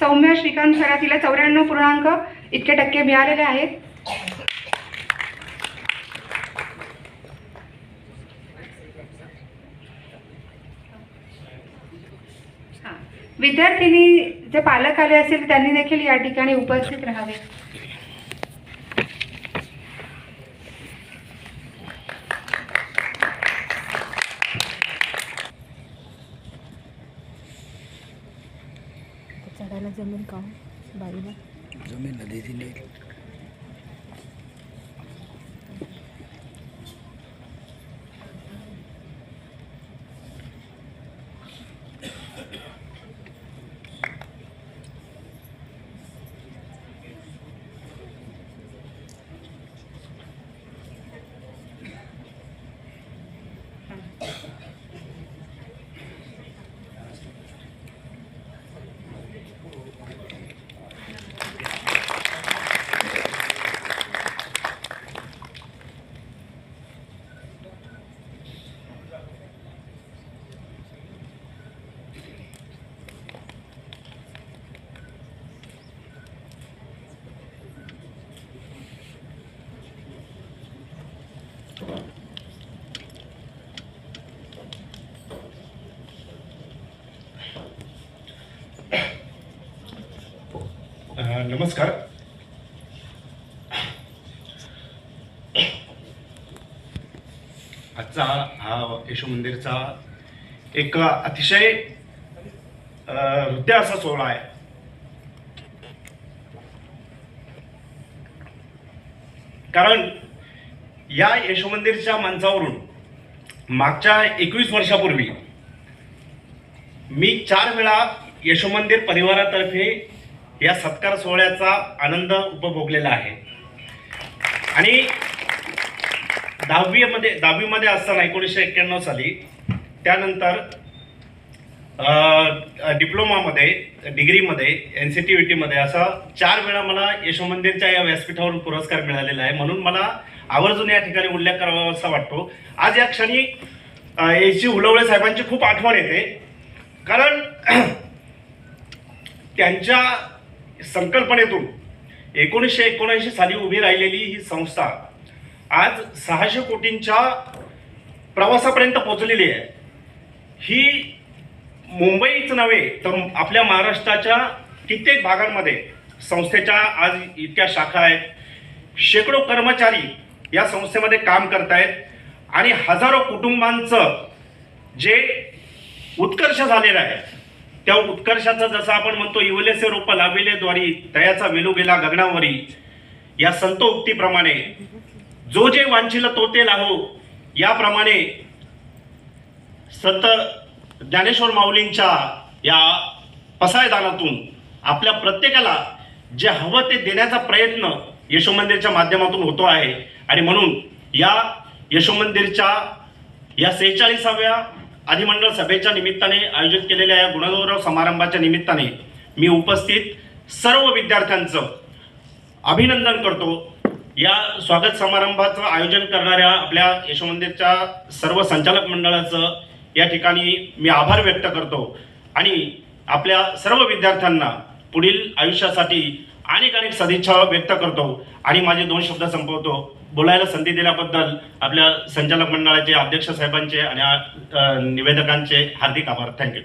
सौम्य श्रीकांत सरा, तिला 94% इतके टक्के मिळालेले आहेत. विद्यार्थिनी जे पालक आले असेल त्यांनी देखील या ठिकाणी उपस्थित राहावे. चढायला जमीन का बाईला जमीन नदी दिली. नमस्कार. आजचा हा येशू मंदिरचा एक अतिशय हृदय असा सोहळा आहे. कारण या येशू मंदिरच्या मंचावरून मागच्या 21 वर्षापूर्वी मी 4 वेळा येशू मंदिर परिवारातर्फे या सत्कार सोहळ्याचा आनंद उपभोगलेला आहे. आणि 10वी मध्ये असताना 1991 साली, त्यानंतर डिप्लोमामध्ये, डिग्रीमध्ये, NCTVT असा 4 वेळा मला येशू मंदिरच्या या व्यासपीठावरून पुरस्कार मिळालेला आहे. म्हणून मला आवर्जून या ठिकाणी उल्लेख करावा असा वाटतो. आज या क्षणी AC हुलवळे साहेबांची खूप आठवण येते. कारण त्यांच्या संकल्पनेतून 1979 साली उभी राहिलेली ही संस्था आज 600 कोटींच्या प्रवासापर्यंत पोहोचलेली आहे. ही मुंबईच नव्हे तर आपल्या महाराष्ट्राच्या कित्येक भागांमध्ये संस्थेच्या आज इतक्या शाखा आहेत. शेकडो कर्मचारी या संस्थेमध्ये काम करतायत आणि हजारो कुटुंबांचं जे उत्कर्ष झालेलं आहे, त्या उत्कर्षाचं जसं आपण म्हणतो, इवलेसे रोप लाविले द्वारी तयाचा वेलू गेला गगनावरी, या संतोक्तीप्रमाणे जो जे वांछिल तो ते लाहो, याप्रमाणे संत ज्ञानेश्वर माऊलींच्या या पसायदानातून आपल्या प्रत्येकाला जे हवं ते देण्याचा प्रयत्न येशू मंदिरच्या माध्यमातून होतो आहे. आणि म्हणून या येशू मंदिरच्या या 46व्या अधिमंडळ सभेच्या निमित्ताने आयोजित केलेल्या या गुणगौरव समारंभाच्या निमित्ताने मी उपस्थित सर्व विद्यार्थ्यांचं अभिनंदन करतो. या स्वागत समारंभाचं आयोजन करणाऱ्या आपल्या येशू मंदिरच्या सर्व संचालक मंडळाचं या ठिकाणी मी आभार व्यक्त करतो आणि आपल्या सर्व विद्यार्थ्यांना पुढील आयुष्यासाठी अनेक सदिच्छा व्यक्त करतो आणि माझे 2 शब्द संपवतो. बोलायला संधी दिल्याबद्दल आपल्या संचालक मंडळाचे अध्यक्ष साहेबांचे आणि निवेदकांचे हार्दिक आभार. थँक्यू.